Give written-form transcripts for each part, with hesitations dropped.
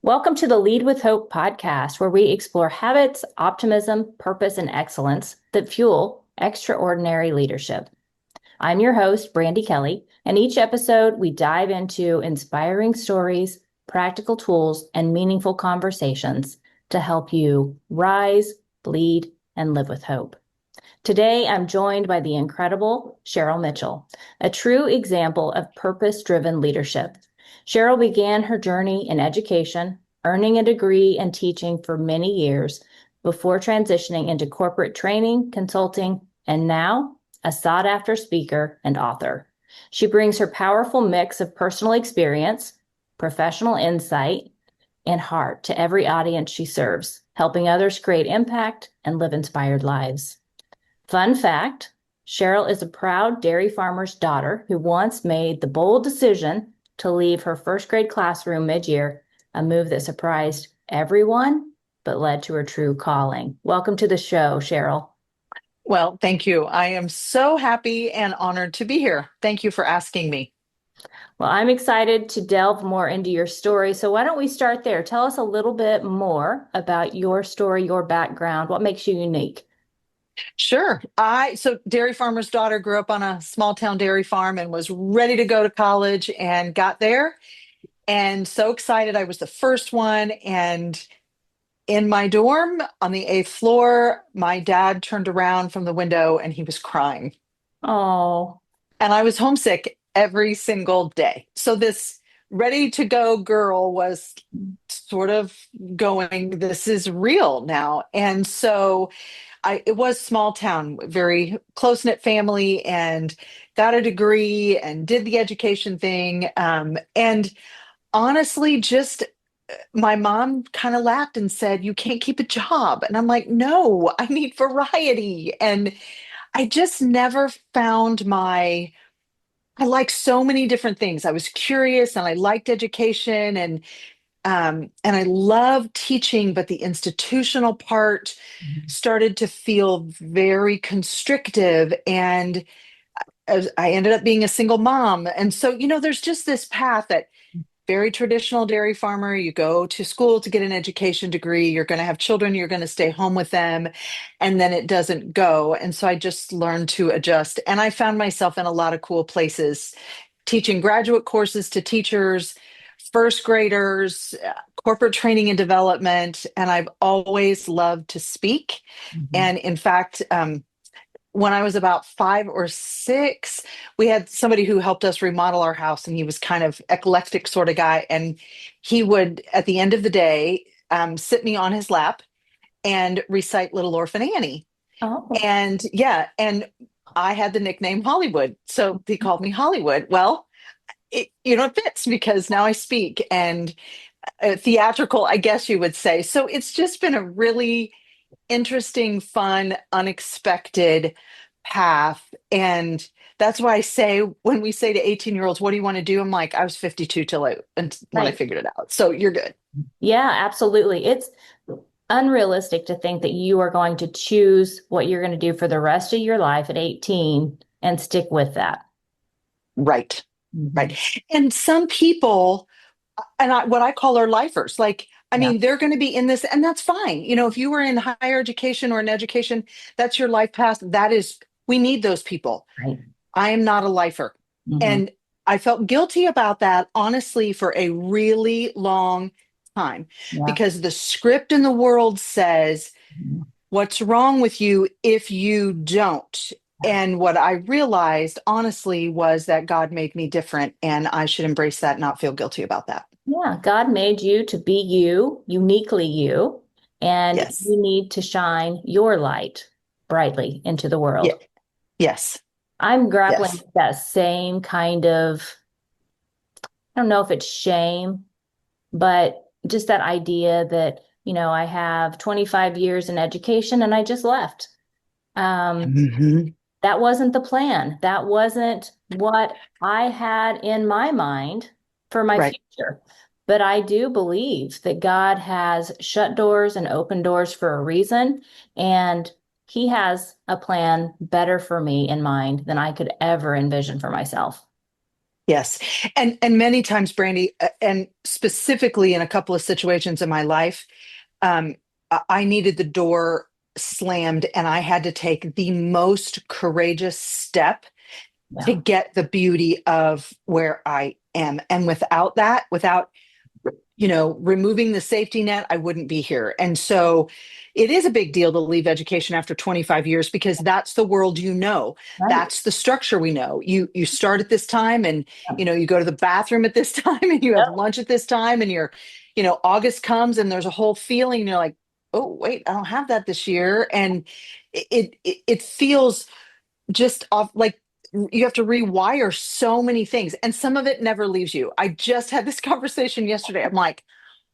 Welcome to the Lead with Hope podcast, where we explore habits, optimism, purpose, and excellence that fuel extraordinary leadership. I'm your host, Brandi Kelly, and each episode we dive into inspiring stories, practical tools, and meaningful conversations to help you rise, lead, and live with hope. Today, I'm joined by the incredible Cheryl Mitchell, a true example of purpose-driven leadership. Cheryl began her journey in education, earning a degree and teaching for many years before transitioning into corporate training, consulting, and now a sought-after speaker and author. She brings her powerful mix of personal experience, professional insight, and heart to every audience she serves, helping others create impact and live inspired lives. Fun fact, Cheryl is a proud dairy farmer's daughter who once made the bold decision to leave her first grade classroom mid-year, a move that surprised everyone, but led to her true calling. Welcome to the show, Cheryl. Well, thank you. I am so happy and honored to be here. Thank you for asking me. Well, I'm excited to delve more into your story. So why don't we start there? Tell us a little bit more about your story, your background, what makes you unique? Sure. So dairy farmer's daughter, grew up on a small town dairy farm and was ready to go to college and got there. And so excited. I was the first one. And in my dorm on the eighth floor, my dad turned around from the window and he was crying. Oh, And I was homesick every single day. So this ready to go girl was sort of going, this is real now. And so it was small town, very close knit family, and got a degree and did the education thing. And honestly, just my mom kind of laughed and said, "You can't keep a job." And I'm like, "No, I need variety." And I just never found I like so many different things. I was curious and I liked education and I love teaching, but the institutional part started to feel very constrictive. And as I ended up being a single mom. And so, there's just this path that very traditional dairy farmer, you go to school to get an education degree, you're going to have children, you're going to stay home with them, and then it doesn't go. And so I just learned to adjust. And I found myself in a lot of cool places teaching graduate courses to teachers, first graders, corporate training and development. And I've always loved to speak. mhm. And in fact, when I was about 5 or 6, we had somebody who helped us remodel our house, and he was kind of eclectic sort of guy. And he would, at the end of the day, sit me on his lap and recite Little Orphan Annie. Oh, And yeah, and I had the nickname Hollywood. So he called me Hollywood. Well, it fits because now I speak and theatrical, I guess you would say. So it's just been a really interesting, fun, unexpected path. And that's why I say, when we say to 18-year-olds, what do you want to do? I'm like, I was 52 when I right. figured it out. So you're good. Yeah, absolutely. It's unrealistic to think that you are going to choose what you're going to do for the rest of your life at 18 and stick with that. Right. Mhm. Right. And some people, what I call are lifers, like, I Yeah, mean, they're going to be in this, and that's fine. If you were in higher education or in education, that's your life path. We need those people. right. I am not a lifer. Mhm. And I felt guilty about that, honestly, for a really long time, Yeah. because the script in the world says, Mhm. what's wrong with you if you don't? And what I realized, honestly, was that God made me different, and I should embrace that, not feel guilty about that. Yeah, God made you to be you, uniquely you, and Yes. you need to shine your light brightly into the Yeah. world. Yes. I'm grappling Yes. with that same kind of, I don't know if it's shame, but just that idea that, I have 25 years in education and I just left. Um, Mhm. that wasn't the plan. That wasn't what I had in my mind for my Right. future. But I do believe that God has shut doors and opened doors for a reason. And He has a plan better for me in mind than I could ever envision for myself. Yes. And many times, Brandi, and specifically in a couple of situations in my life, I needed the door slammed and I had to take the most courageous step to Yeah. get the beauty of where I am. And without that, without removing the safety net, I wouldn't be here. And so it is a big deal to leave education after 25 years because that's the world you know. Right. That's the structure we know. You start at this time and you go to the bathroom at this time and you have Yep. lunch at this time and August comes and there's a whole feeling and you're like, "Oh, wait, I don't have that this year." And it feels just off like you have to rewire so many things and some of it never leaves you. I just had this conversation yesterday. I'm like,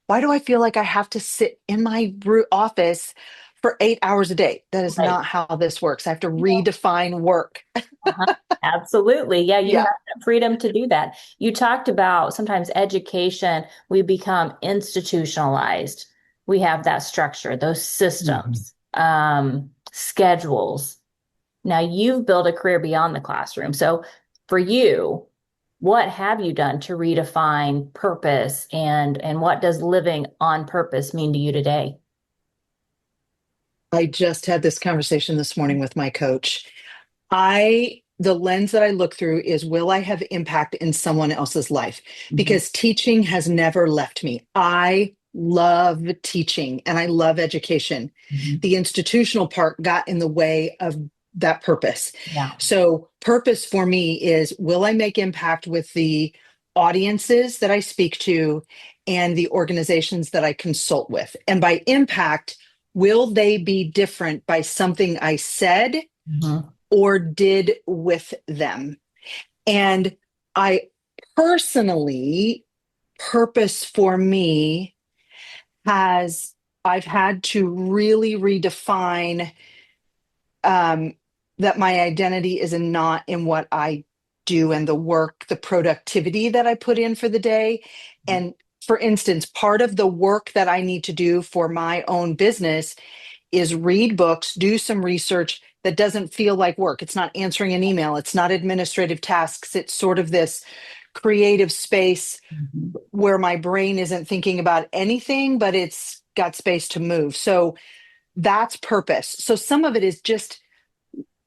why do I feel like I have to sit in my office for 8 hours a day? That is Right. not how this works. I have to redefine work. Uh-huh. Absolutely. Yeah, you have Yeah. that freedom to do that. You talked about sometimes education, we become institutionalized. We have that structure, those Mhm. systems, schedules. Now you've built a career beyond the classroom. So for you, what have you done to redefine purpose and what does living on purpose mean to you today? I just had this conversation this morning with my coach. The lens that I look through is, will I have impact in someone else's life? Mhm. Because teaching has never left me. I love teaching and I love education. Mhm. The institutional part got in the way of that purpose. Yeah. So, purpose for me is, will I make impact with the audiences that I speak to and the organizations that I consult with? And by impact, will they be different by something I said Mhm. or did with them? And I personally, purpose for me has, I've had to really redefine um, that my identity is not in what I do and the work, the productivity that I put in for the day. And for instance, part of the work that I need to do for my own business is read books, do some research that doesn't feel like work. It's not answering an email, it's not administrative tasks. It's sort of this creative space Mhm. where my brain isn't thinking about anything, but it's got space to move. So that's purpose. So some of it is just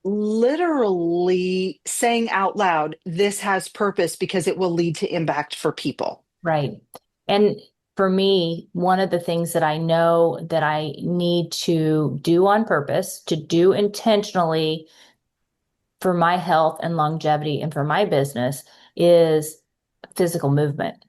literally saying out loud, this has purpose because it will lead to impact for people. Right. And for me, one of the things that I know that I need to do on purpose, to do intentionally for my health and longevity and for my business is physical movement.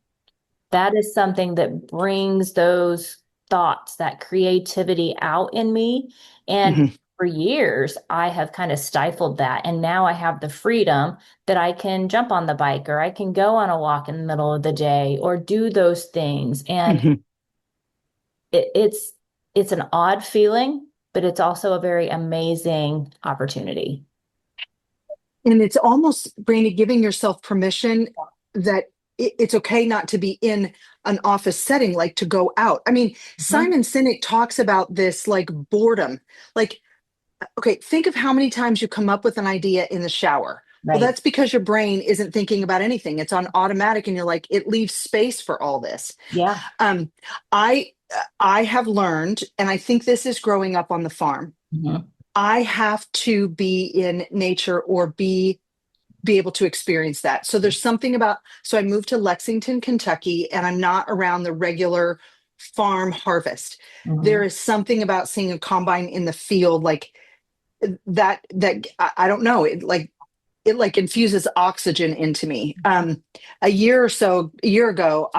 That is something that brings those thoughts, that creativity out in me. And Mhm, for years, I have kind of stifled that. And now I have the freedom that I can jump on the bike or I can go on a walk in the middle of the day or do those things. And mhm. it's an odd feeling, but it's also a very amazing opportunity. And it's almost, Brandy, giving yourself permission that it's okay not to be in an office setting, like to go out. I mean, Mhm. Simon Sinek talks about this like boredom. Like, okay, think of how many times you come up with an idea in the shower. Well, Right. that's because your brain isn't thinking about anything. It's on automatic, and you're like, it leaves space for all this. Yeah. Um, I I have learned, and I think this is growing up on the farm. Mhm. I have to be in nature or be able to experience that. So there's something about, so I moved to Lexington, Kentucky, and I'm not around the regular farm harvest. There Mhm. is something about seeing a combine in the field, like that I don't know, it like infuses oxygen into me. A year ago,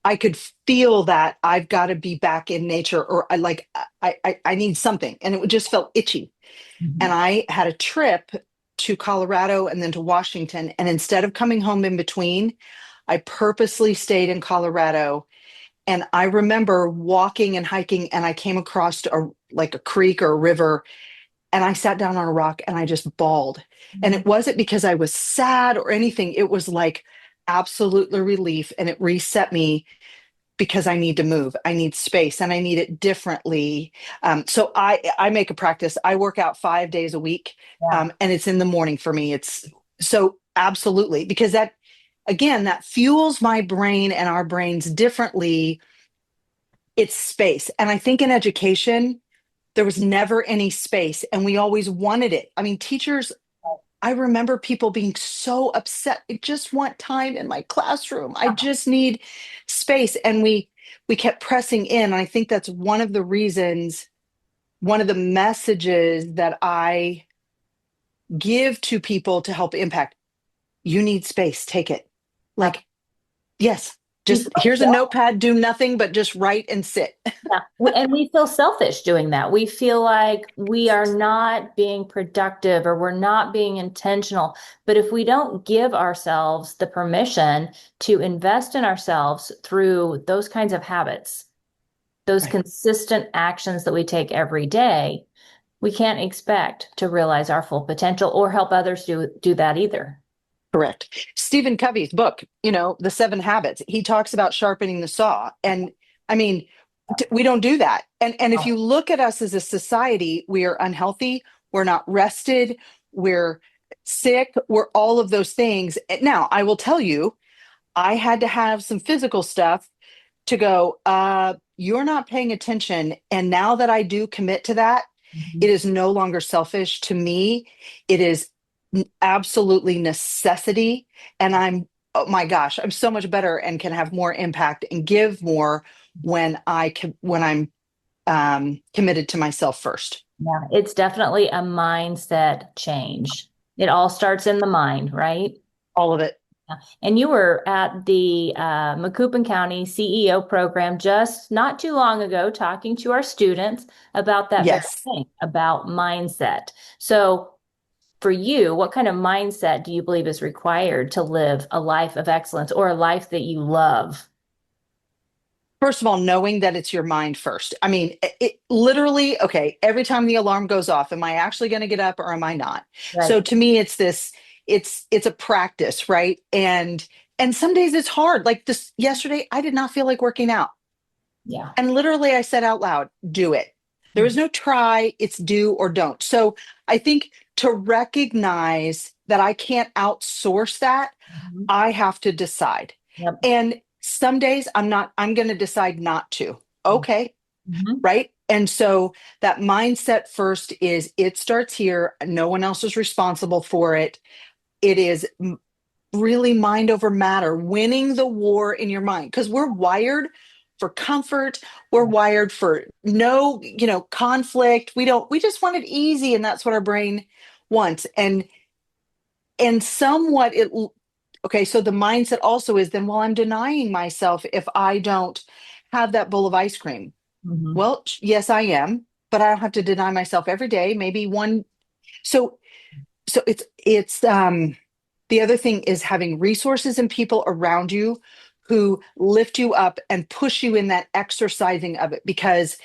I could feel that I've got to be back in nature, or I need something, and it just felt itchy. And Mhm. I had a trip to Colorado and then to Washington. And instead of coming home in between, I purposely stayed in Colorado. And I remember walking and hiking, and I came across a creek or a river, and I sat down on a rock and I just bawled. And Mhm. it wasn't because I was sad or anything. It was like absolutely relief, and it reset me because I need to move. I need space and I need it differently. So I make a practice. I work out 5 days a week, Yeah. and it's in the morning for me. It's so Absolutely. Because that, again, that fuels my brain and our brains differently. It's space. And I think in education, there was never any space and we always wanted it. I mean, teachers, I remember people being so upset. I just want time in my classroom. I just need space. And we kept pressing in. And I think that's one of the reasons, one of the messages that I give to people to help impact. You need space, take it. Yeah. Like, yes, We just here's a notepad, do nothing but just write and sit. Yeah. And we feel selfish doing that. We feel like we are not being productive or we're not being intentional. But if we don't give ourselves the permission to invest in ourselves through those kinds of habits, those Right. consistent actions that we take every day, we can't expect to realize our full potential or help others do that either. Correct. Stephen Covey's book, The Seven Habits, he talks about sharpening the saw. And I mean, we don't do that. And if you look at us as a society, we are unhealthy, we're not rested, we're sick, we're all of those things. Now, I will tell you, I had to have some physical stuff to go, you're not paying attention. And now that I do commit to that, it is no longer selfish to me. It is absolutely necessity. And oh my gosh, I'm so much better and can have more impact and give more when I'm committed to myself first. Yeah, it's definitely a mindset change. It all starts in the mind, right? All of it. And you were at the Macoupin County CEO program just not too long ago, talking to our students about that very Yes. thing, about mindset. So, for you, what kind of mindset do you believe is required to live a life of excellence or a life that you love? First of all, knowing that it's your mind first. I mean, it literally, okay, every time the alarm goes off, am I actually going to get up or am I not? Right. So to me, it's this, it's a practice, right? And some days it's hard. Like this yesterday, I did not feel like working out. Yeah. And literally I said out loud, do it. There is no try, it's do or don't. So I think to recognize that I can't outsource that, Mhm. I have to decide. Yep. And some days I'm going to decide not to. Okay. Mhm. Right. And so that mindset first is it starts here. No one else is responsible for it. It is really mind over matter, winning the war in your mind, because we're wired for comfort. We're wired for no, conflict. We just want it easy. And that's what our brain wants. And somewhat okay, so the mindset also is then, well, I'm denying myself if I don't have that bowl of ice cream. Mhm. Well, yes, I am, but I don't have to deny myself every day, maybe one. So, so it's the other thing is having resources and people around you who lift you up and push you in that exercising of it, because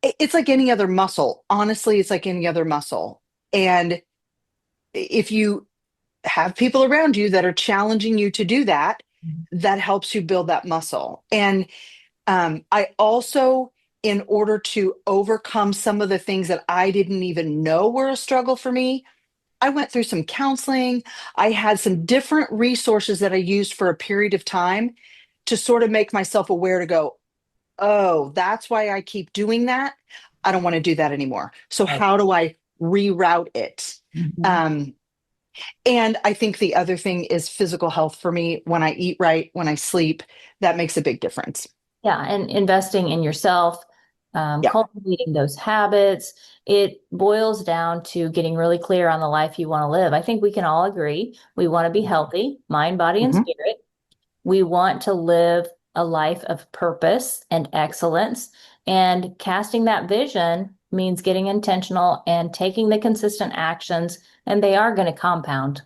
it's like any other muscle. Honestly, it's like any other muscle. And if you have people around you that are challenging you to do that, that helps you build that muscle. And I also, in order to overcome some of the things that I didn't even know were a struggle for me, I went through some counseling. I had some different resources that I used for a period of time to sort of make myself aware to go, oh, that's why I keep doing that. I don't want to do that anymore. So, Right. how do I reroute it? Mhm. Um, and I think the other thing is physical health for me. When I eat right, when I sleep, that makes a big difference. Yeah, and investing in yourself, Yeah. cultivating those habits, it boils down to getting really clear on the life you want to live. I think we can all agree we want to be healthy, mind, body, and Mhm. spirit. We want to live a life of purpose and excellence. And casting that vision means getting intentional and taking the consistent actions, and they are going to compound.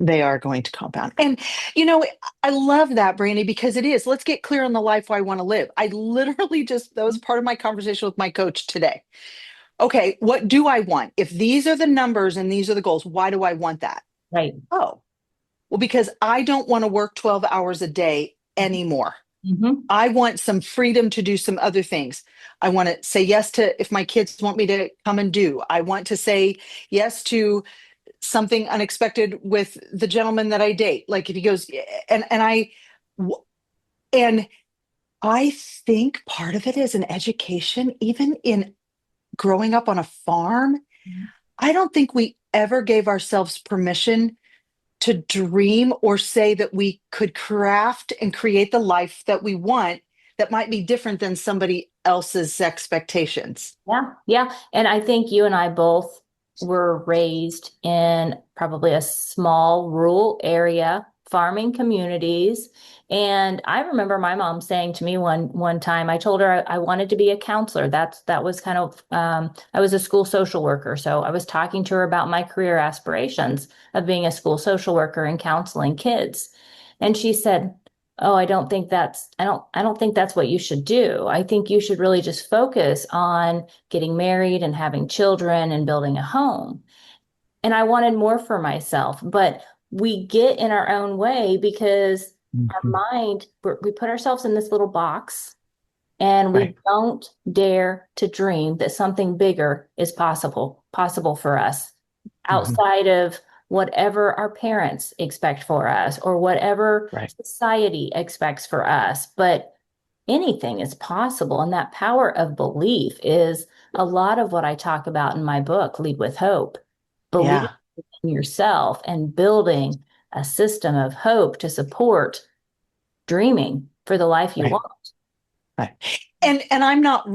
They are going to compound. And, you know, I love that, Brandy, because it is. Let's get clear on the life I want to live. I literally just, that was part of my conversation with my coach today. Okay, what do I want? If these are the numbers and these are the goals, why do I want that? Right. Oh, well, because I don't want to work 12 hours a day anymore. Mm-hmm. I want some freedom to do some other things. I want to say yes to if my kids want me to come and do. I want to say yes to something unexpected with the gentleman that I date. Like if he goes, and I think part of it is an education, even in growing up on a farm. I don't think we ever gave ourselves permission to dream or say that we could craft and create the life that we want that might be different than somebody else's expectations. Yeah, yeah. And I think you and I both were raised in probably a small rural area, farming communities. And I remember my mom saying to me one time, I told her I wanted to be a counselor. That was kind of I was a school social worker. So I was talking to her about my career aspirations of being a school social worker and counseling kids. And she said, "Oh, I don't think that's what you should do. I think you should really just focus on getting married and having children and building a home." And I wanted more for myself, but we get in our own way because our Mhm. mind, we put ourselves in this little box and we Right. don't dare to dream that something bigger is possible for us Mhm. outside of whatever our parents expect for us or whatever Right. society expects for us. But anything is possible. And that power of belief is a lot of what I talk about in my book, Lead with Hope. Believe Yeah. in yourself and building a system of hope to support dreaming for the life you Right. want. Right. And I'm not,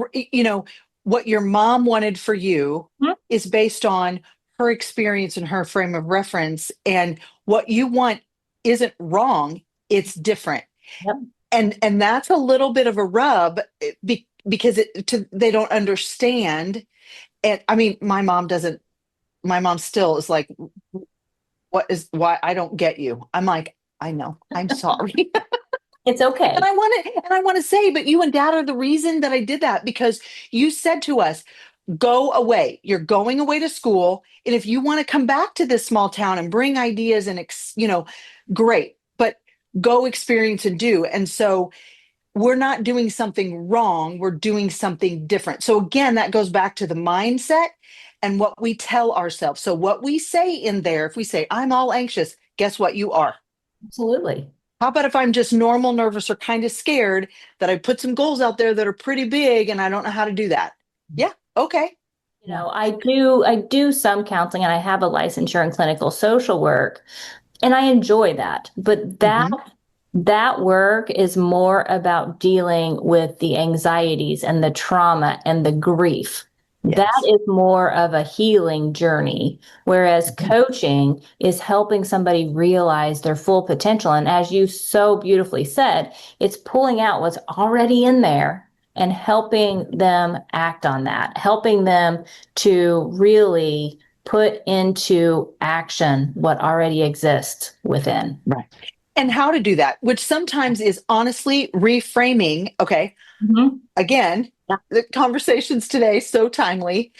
what your mom wanted for you Mhm. is based on her experience and her frame of reference. And what you want isn't wrong, it's different. Yep. And that's a little bit of a rub because they don't understand. And I mean, my mom still is like, why I don't get you. I'm like, I know, I'm sorry. It's okay. And I want to say, but you and dad are the reason that I did that because you said to us, go away. You're going away to school. And if you want to come back to this small town and bring ideas and, great, but go experience and do. And so we're not doing something wrong. We're doing something different. So again, that goes back to the mindset and what we tell ourselves. So what we say in there, if we say, I'm all anxious, guess what? You are. Absolutely. How about if I'm just normal, nervous, or kind of scared that I put some goals out there that are pretty big and I don't know how to do that? Yeah. Okay. I do some counseling and I have a licensure in clinical social work and I enjoy that. But Hmm. that work is more about dealing with the anxieties and the trauma and the grief. That Yes. is more of a healing journey, whereas Mhm. coaching is helping somebody realize their full potential. And as you so beautifully said, it's pulling out what's already in there and helping them act on that, helping them to really put into action what already exists within. Right. And how to do that, which sometimes is honestly reframing. Okay. Mhm. Again, Yeah. the conversations today, so timely.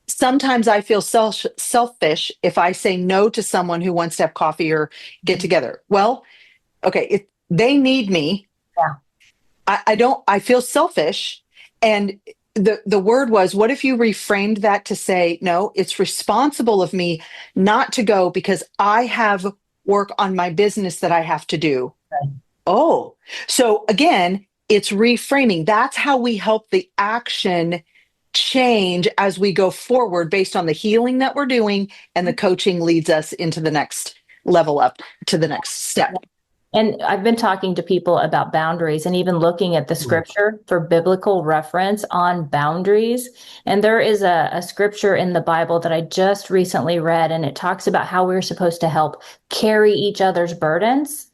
Sometimes I feel selfish if I say no to someone who wants to have coffee or get together. Well, okay, if they need me, Yeah. I don't, I feel selfish. And the word was, what if you reframed that to say, no, it's responsible of me not to go because I have work on my business that I have to do. Right. Oh, so again, it's reframing. That's how we help the action change as we go forward based on the healing that we're doing, and the coaching leads us into the next level up to the next step. And I've been talking to people about boundaries and even looking at the Ooh. scripture for biblical reference on boundaries. And there is a scripture in the Bible that I just recently read, and it talks about how we're supposed to help carry each other's burdens.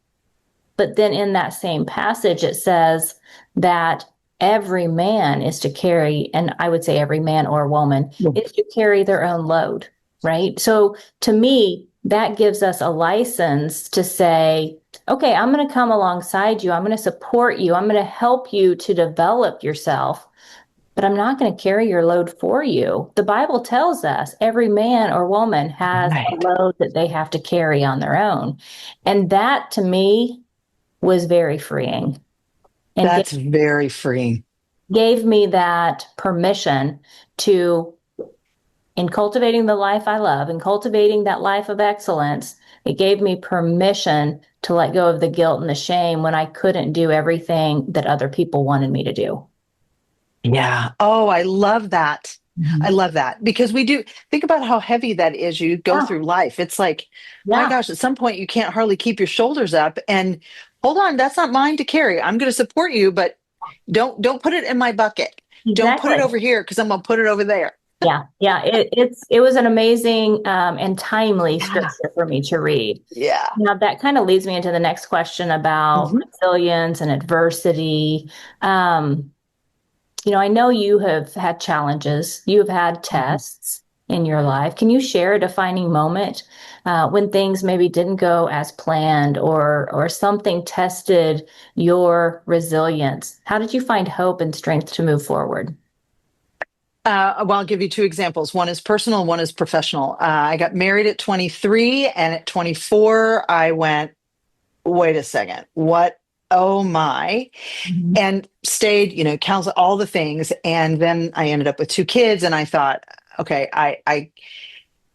But then in that same passage, it says that every man is to carry, and I would say every man or woman is to carry their own load, right? So to me, that gives us a license to say, okay, I'm going to come alongside you. I'm going to support you. I'm going to help you to develop yourself, but I'm not going to carry your load for you. The Bible tells us every man or woman has a Right. load that they have to carry on their own. And that to me was very freeing and That's very freeing. gave me that permission to in cultivating the life I love and cultivating that life of excellence, it gave me permission to let go of the guilt and the shame when I couldn't do everything that other people wanted me to do. Yeah. Oh, I love that. I Mhm. love that because we do think about how heavy that is. You go Yeah, through life. It's like, my yeah, gosh, at some point you can't hardly keep your shoulders up and hold on, that's not mine to carry. I'm going to support you, but don't put it in my bucket. Don't put it exactly. over here because I'm going to put it over there. Yeah, yeah. It was an amazing and timely Yeah. scripture for me to read. Yeah. Now that kind of leads me into the next question about Mhm. resilience and adversity. Um, I know you have had challenges, you have had Mhm. tests in your life. Can you share a defining moment when things maybe didn't go as planned or something tested your resilience? How did you find hope and strength to move forward? Well, I'll give you two examples. One is personal, one is professional. I got married at 23, and at 24, I went, wait a second, what? Oh my. Mhm. And stayed, counsel, all the things. And then I ended up with two kids, and I thought, okay, I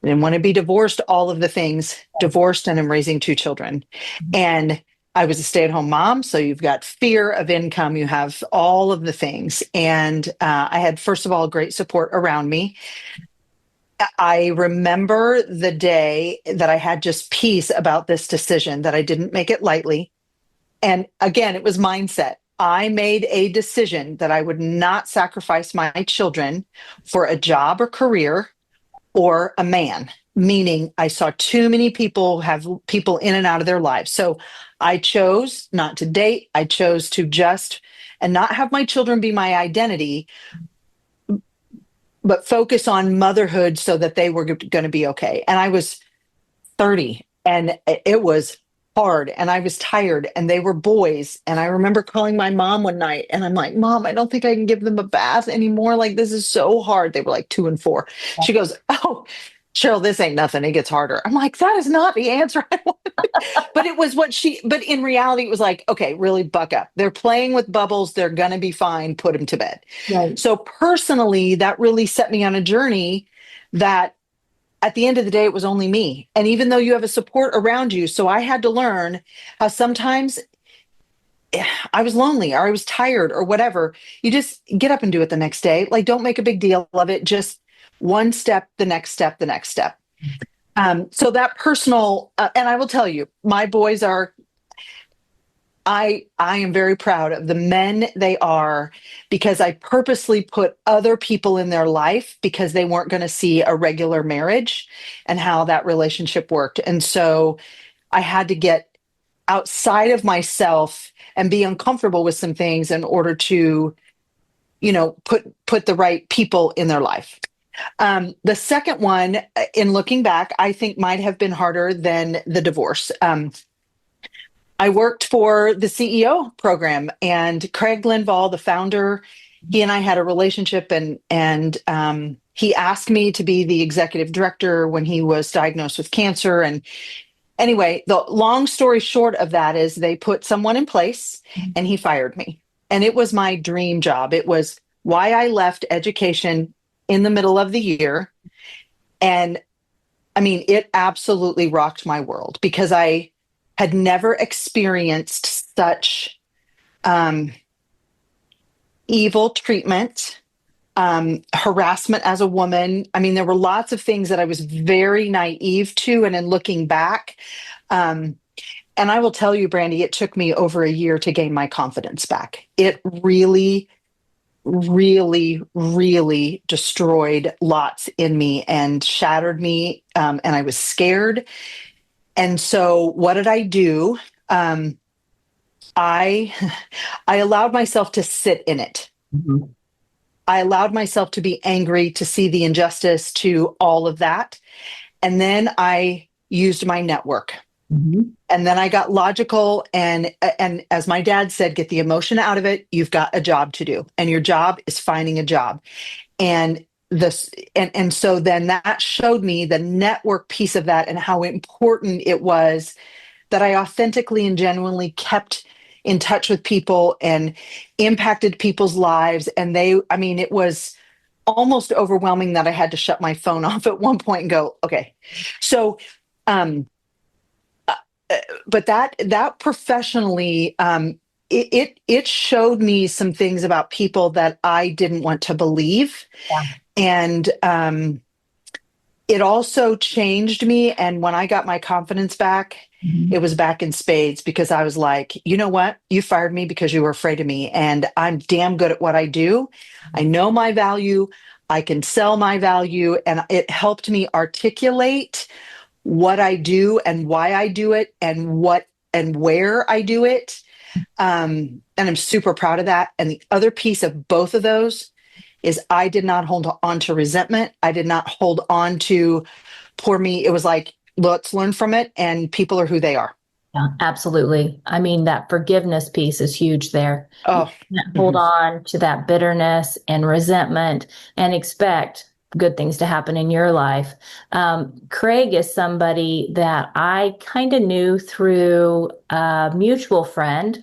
didn't want to be divorced, all of the things, divorced, and I'm raising two children. And I was a stay at home mom. So you've got fear of income, you have all of the things. And I had, first of all, great support around me. I remember the day that I had just peace about this decision, that I didn't make it lightly. And again, it was mindset. I made a decision that I would not sacrifice my children for a job or career or a man, meaning I saw too many people have people in and out of their lives. So I chose not to date. I chose to just and not have my children be my identity, but focus on motherhood so that they were going to be okay. And I was 30 and it was hard and I was tired and they were boys. And I remember calling my mom one night and I'm like, Mom, I don't think I can give them a bath anymore. Like, this is so hard. They were like 2 and 4. She goes, Oh, Cheryl, this ain't nothing. It gets harder. I'm like, that is not the answer I wanted. But it was but in reality, it was like, okay, really buck up. They're playing with bubbles. They're going to be fine. Put them to bed. Right. So personally, that really set me on a journey that at the end of the day, it was only me. And even though you have a support around you, so I had to learn how sometimes I was lonely or I was tired or whatever. You just get up and do it the next day. Like, don't make a big deal of it. Just one step, the next step, the next step. So that personal, and I will tell you, my boys are I am very proud of the men they are because I purposely put other people in their life because they weren't going to see a regular marriage and how that relationship worked. And so I had to get outside of myself and be uncomfortable with some things in order to, put the right people in their life. The second one, in looking back, I think might have been harder than the divorce. I worked for the CEO program, and Craig Linval, the founder, he and I had a relationship, and he asked me to be the executive director when he was diagnosed with cancer. And anyway, the long story short of that is they put someone in place, and he fired me. And it was my dream job. It was why I left education in the middle of the year. And I mean, it absolutely rocked my world because I had never experienced such um, evil treatment, harassment as a woman. I mean, there were lots of things that I was very naive to. And in looking back, um, and I will tell you, Brandi, it took me over a year to gain my confidence back. It really, really, really destroyed lots in me and shattered me. And I was scared. And so what did I do? Um, I I allowed myself to sit in it. Mhm. I allowed myself to be angry, to see the injustice, to all of that. And then I used my network. Mhm. And then I got logical and as my dad said, get the emotion out of it. You've got a job to do. And your job is finding a job. And this and so then that showed me the network piece of that and how important it was that I authentically and genuinely kept in touch with people and impacted people's lives. And I mean, it was almost overwhelming that I had to shut my phone off at one point and go, okay. So, um, uh, but that professionally, it showed me some things about people that I didn't want to believe, Yeah. and it also changed me. And when I got my confidence back, Mhm. it was back in spades, because I was like, you know what? You fired me because you were afraid of me. And I'm damn good at what I do. I know my value. I can sell my value. And it helped me articulate what I do and why I do it and what and where I do it. And I'm super proud of that. And the other piece of both of those is I did not hold on to resentment. I did not hold on to poor me. It was like, let's learn from it, and people are who they are. Yeah, absolutely. I mean, that forgiveness piece is huge there. You Oh, can't hold mhm. on to that bitterness and resentment and expect good things to happen in your life. Craig is somebody that I kind of knew through a mutual friend,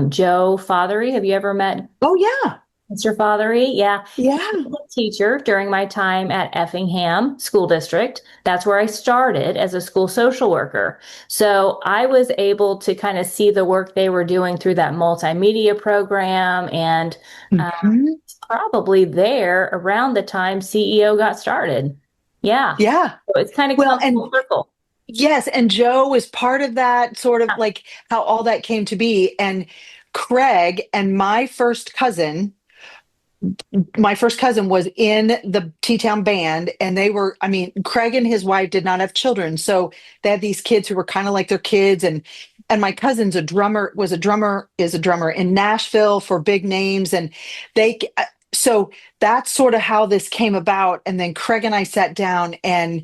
Joe Fothery. Have you ever met Oh yeah, Mr. Fothery? Yeah. He yeah. was a teacher during my time at Effingham School District. That's where I started as a school social worker. So I was able to kind of see the work they were doing through that multimedia program, and Mhm. probably there around the time CEO got started. Yeah. Yeah. So it's kind of Well, come and full circle. yes, and Joe was part of that, sort of like how all that came to be. And Craig and my first cousin was in the T-Town band, and they were, I mean, Craig and his wife did not have children. So they had these kids who were kind of like their kids. And my cousin's is a drummer in Nashville for big names. And they, so that's sort of how this came about. And then Craig and I sat down, and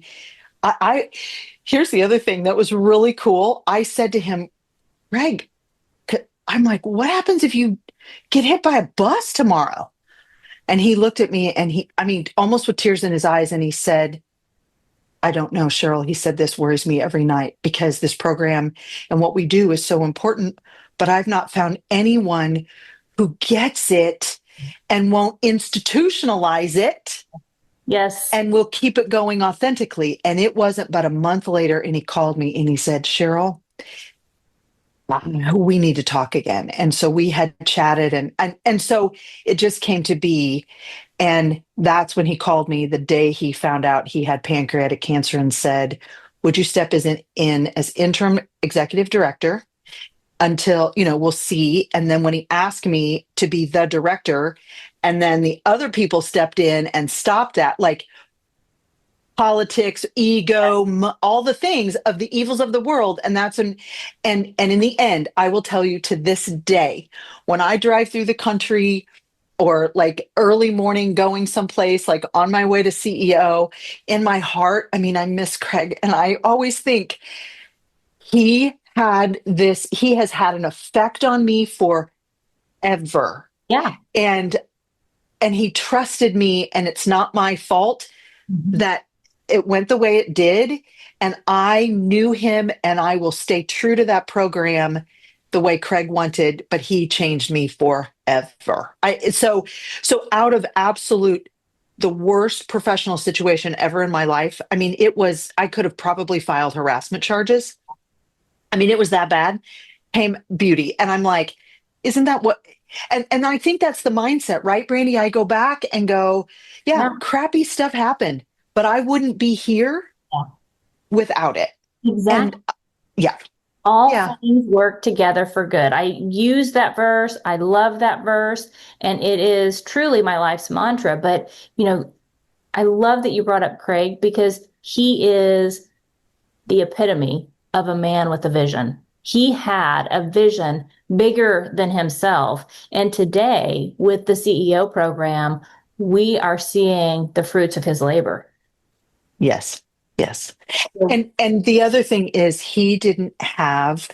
I here's the other thing that was really cool. I said to him, Greg, I'm like, what happens if you get hit by a bus tomorrow? And he looked at me, and I mean, almost with tears in his eyes, and he said, I don't know, Cheryl. He said, this worries me every night, because this program and what we do is so important, but I've not found anyone who gets it and won't institutionalize it Yes. and will keep it going authentically. And it wasn't but a month later, and he called me and he said, Cheryl, we need to talk again. And so we had chatted, and so it just came to be. And that's when he called me the day he found out he had pancreatic cancer, and said, would you step in as interim executive director until, we'll see. And then when he asked me to be the director, and then the other people stepped in and stopped that, like politics, ego, all the things of the evils of the world. And and in the end, I will tell you, to this day, when I drive through the country, or like early morning going someplace, like on my way to CEO, in my heart, I mean, I miss Craig. And I always think he has had an effect on me forever. Yeah. And he trusted me, and it's not my fault Mhm. that it went the way it did. And I knew him, and I will stay true to that program the way Craig wanted, but he changed me forever. So out of absolute the worst professional situation ever in my life. I mean, I could have probably filed harassment charges. I mean, it was that bad. Came beauty. And I'm like, isn't that what? And I think that's the mindset, right, Brandi? I go back and go, yeah, Yeah. crappy stuff happened, but I wouldn't be here without it. And Exactly. yeah, All yeah, things work together for good. I use that verse. I love that verse. And it is truly my life's mantra. But, I love that you brought up Craig, because he is the epitome of a man with a vision. He had a vision bigger than himself. And today, with the CEO program, we are seeing the fruits of his labor. yes, yes. So, And the other thing is, he didn't have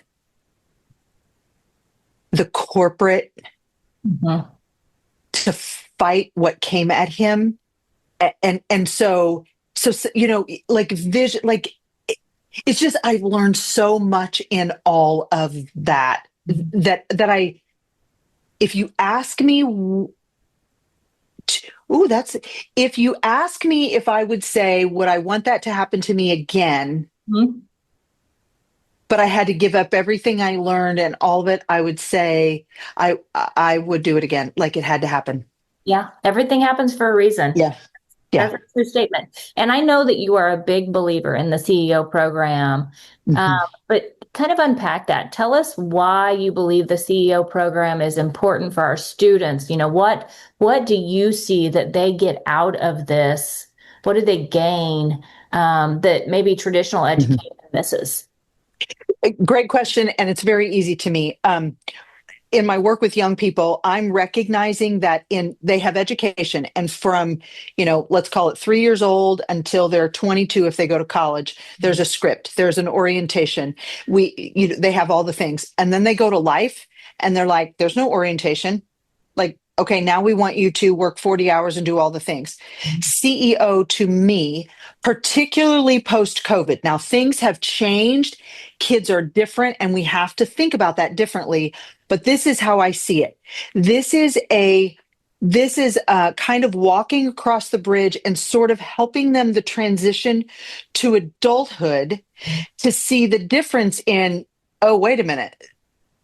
the corporate mhm. to fight what came at him. And so, like vision, like it's just, I've learned so much in all of that, that if you ask me Ooh, if you ask me if I would say, would I want that to happen to me again, Mhm. but I had to give up everything I learned and all of it, I would say I would do it again. Like it had to happen. Yeah, everything happens for a reason. Yeah. Yeah. That's a true statement. And I know that you are a big believer in the CEO program, um, Mhm. but kind of unpack that. Tell us why you believe the CEO program is important for our students. What do you see that they get out of this? What do they gain that maybe traditional Mhm. education misses? Great question. And it's very easy to me. In my work with young people, I'm recognizing that they have education, and from, let's call it 3 years old until they're 22, if they go to college, there's a script, there's an orientation. They have all the things, and then they go to life, and they're like, there's no orientation. Like, okay, now we want you to work 40 hours and do all the things. CEO to me, particularly post COVID. Now things have changed. Kids are different, and we have to think about that differently. But this is how I see it. This is a kind of walking across the bridge and sort of helping them the transition to adulthood, to see the difference in, oh, wait a minute,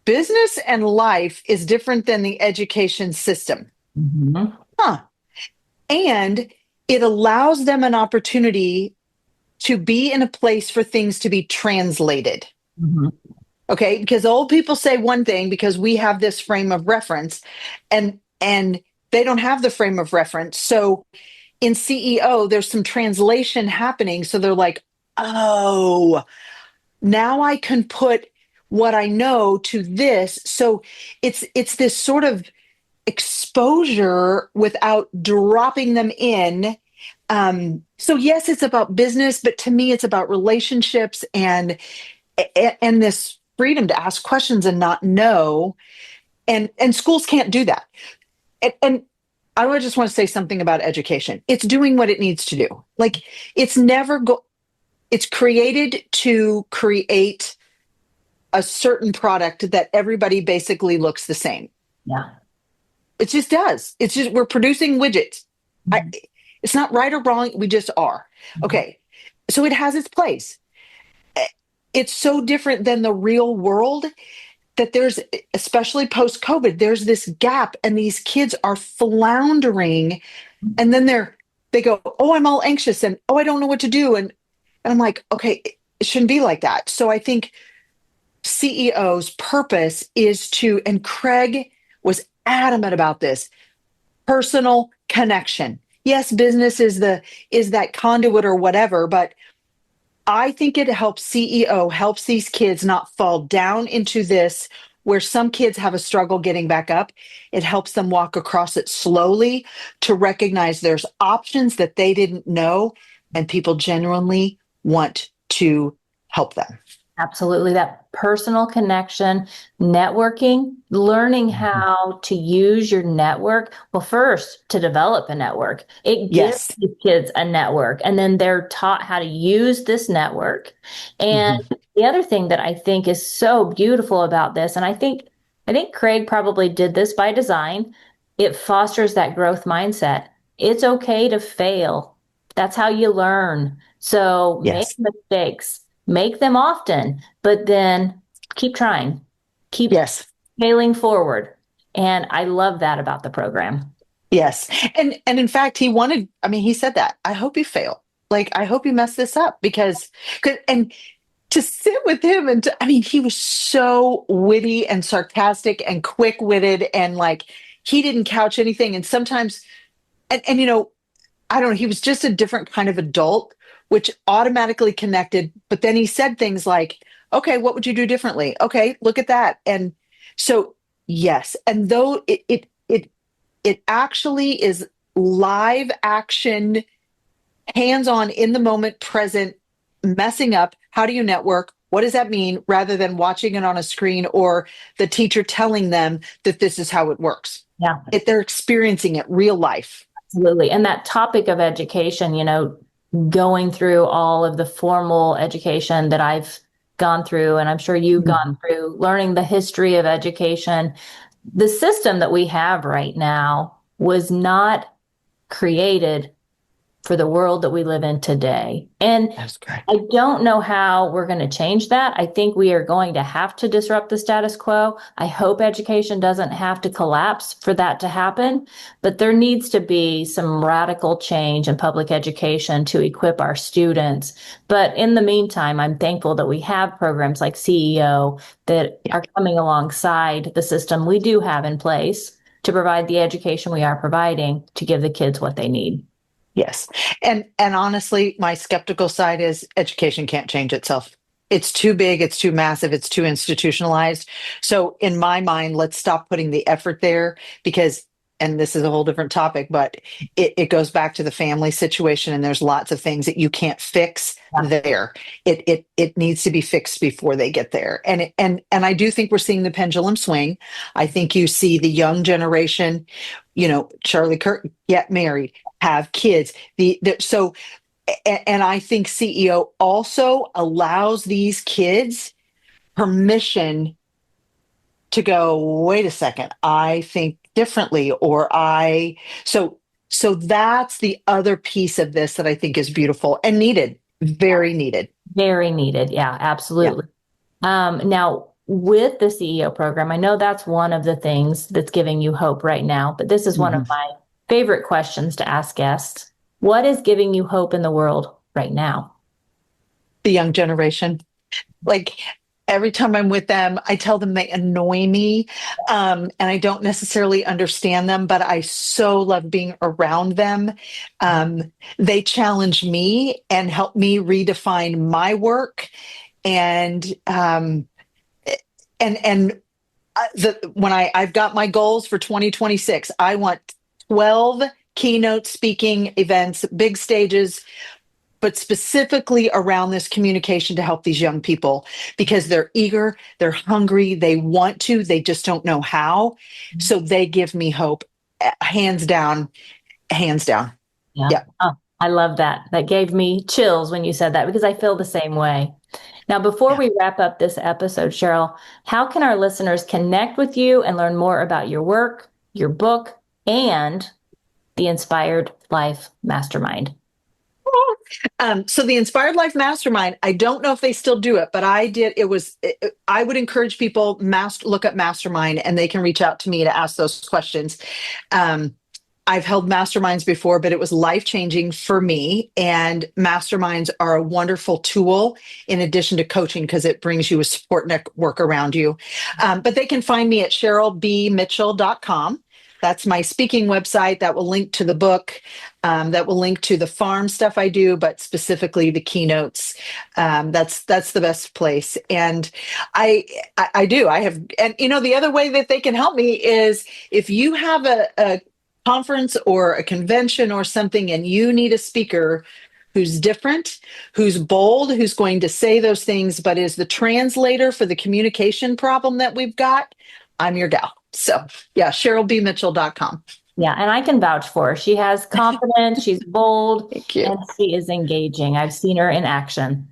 business and life is different than the education system. Mhm. Huh. And it allows them an opportunity to be in a place for things to be translated. Mhm. Okay, because old people say one thing because we have this frame of reference, and they don't have the frame of reference. So in CEO there's some translation happening, so they're like, oh, now I can put what I know to this. So it's this sort of exposure without dropping them in. So yes, it's about business, but to me it's about relationships, and this freedom to ask questions and not know. And schools can't do that. And I would just want to say something about education. It's doing what it needs to do. Like, it's never go it's created to create a certain product that everybody basically looks the same. Yeah. It just does. It's just, we're producing widgets. I, Mhm. it's not right or wrong. We just are. Okay. So it has its place. It's so different than the real world that there's, especially post COVID, there's this gap, and these kids are floundering. And then they go, oh, I'm all anxious, and oh, I don't know what to do. And I'm like, okay, it shouldn't be like that. So I think CEO's purpose is to, and Craig was adamant about this, personal connection. Yes, business is that conduit or whatever, but I think it helps CEO helps these kids not fall down into this, where some kids have a struggle getting back up. It helps them walk across it slowly, to recognize there's options that they didn't know, and people genuinely want to help them. Absolutely. That personal connection, networking, learning Mhm. how to use your network. Well, first, to develop a network, it gives Yes. these kids a network, and then they're taught how to use this network. And Mhm. the other thing that I think is so beautiful about this, and I think Craig probably did this by design, it fosters that growth mindset. It's okay to fail. That's how you learn. So make Yes. mistakes, make them often, but then keep trying, keep Yes. failing forward. And I love that about the program. Yes. And in fact, I mean, he said that. I hope you fail. Like, I hope you mess this up, and to sit with him, I mean, he was so witty and sarcastic and quick-witted, and like, he didn't couch anything. And sometimes, and I don't know, he was just a different kind of adult, which automatically connected. But then he said things like, okay, what would you do differently? Okay, look at that. And so, yes. And though it actually is live action, hands on, in the moment, present, messing up. How do you network? What does that mean? Rather than watching it on a screen, or the teacher telling them that this is how it works. Yeah, They're experiencing it real life. absolutely. And that topic of education, going through all of the formal education that I've gone through, and I'm sure you've gone Mhm. through, learning the history of education, the system that we have right now was not created for the world that we live in today. And That's correct. I don't know how we're going to change that. I think we are going to have to disrupt the status quo. I hope education doesn't have to collapse for that to happen, but there needs to be some radical change in public education to equip our students. But in the meantime, I'm thankful that we have programs like CEO that are coming alongside the system we do have in place to provide the education we are providing to give the kids what they need. Yes. And honestly, my skeptical side is education can't change itself. It's too big, it's too massive, it's too institutionalized. So in my mind, let's stop putting the effort there because, and this is a whole different topic, but it goes back to the family situation, and there's lots of things that you can't fix there. It needs to be fixed before they get there. And I do think we're seeing the pendulum swing. I think you see the young generation, Charlie Kirk, get married, have kids. And I think CEO also allows these kids permission to go, wait a second, I think differently, so that's the other piece of this that I think is beautiful and needed, very needed. Very needed. Yeah, absolutely. Now, with the CEO program, I know that's one of the things that's giving you hope right now, but this is one of my favorite questions to ask guests. What is giving you hope in the world right now? The young generation. Like every time I'm with them, I tell them they annoy me, and I don't necessarily understand them, but I so love being around them. They challenge me and help me redefine my work. And when I've got my goals for 2026, I want 12 keynote speaking events, big stages, but specifically around this communication to help these young people because they're eager, they're hungry, they want to, they just don't know how. So they give me hope, hands down, hands down. Yeah. Oh, I love that. That gave me chills when you said that because I feel the same way. Now, before we wrap up this episode, Cheryl, how can our listeners connect with you and learn more about your work, your book, and the Inspired Life Mastermind? So the Inspired Life Mastermind, I don't know if they still do it, but I did. I would encourage people look up Mastermind and they can reach out to me to ask those questions. I've held masterminds before, but it was life-changing for me. And masterminds are a wonderful tool in addition to coaching because it brings you a support network around you. But they can find me at CherylBMitchell.com. That's my speaking website that will link to the book, that will link to the farm stuff I do, but specifically the keynotes. That's the best place. And I have, and the other way that they can help me is if you have a conference or a convention or something and you need a speaker who's different, who's bold, who's going to say those things, but is the translator for the communication problem that we've got, I'm your gal. So yeah, CherylBMitchell.com. Yeah, and I can vouch for her. She has confidence, she's bold, Thank you. and she is engaging. I've seen her in action.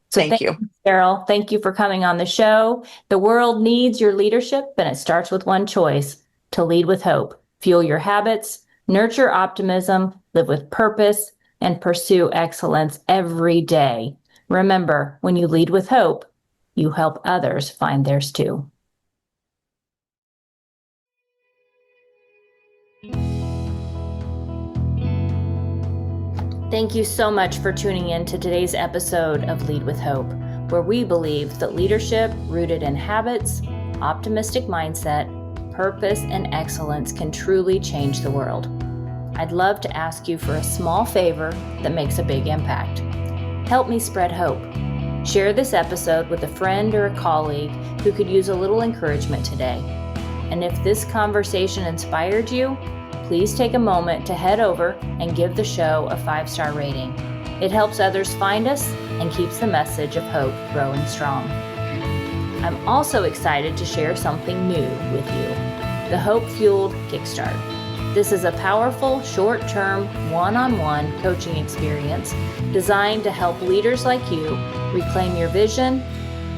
So thank you, Cheryl. Thank you for coming on the show. The world needs your leadership, and it starts with one choice: to lead with hope. Fuel your habits, nurture optimism, live with purpose, and pursue excellence every day. Remember, when you lead with hope, you help others find theirs too. Thank you so much for tuning in to today's episode of Lead with Hope, where we believe that leadership rooted in habits, optimistic mindset, purpose, and excellence can truly change the world. I'd love to ask you for a small favor that makes a big impact. Help me spread hope. Share this episode with a friend or a colleague who could use a little encouragement today. And if this conversation inspired you, please take a moment to head over and give the show a 5-star rating. It helps others find us and keeps the message of hope growing strong. I'm also excited to share something new with you, the Hope Fueled Kickstart. This is a powerful, short-term, one-on-one coaching experience designed to help leaders like you reclaim your vision,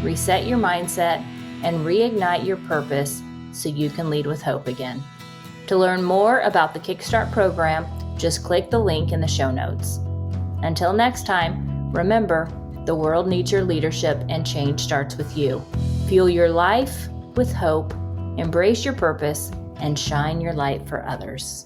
reset your mindset, and reignite your purpose so you can lead with hope again. To learn more about the Kickstart program, Just click the link in the show notes. Until next time, remember, the world needs your leadership and change starts with you. Fuel your life with hope, embrace your purpose, and shine your light for others.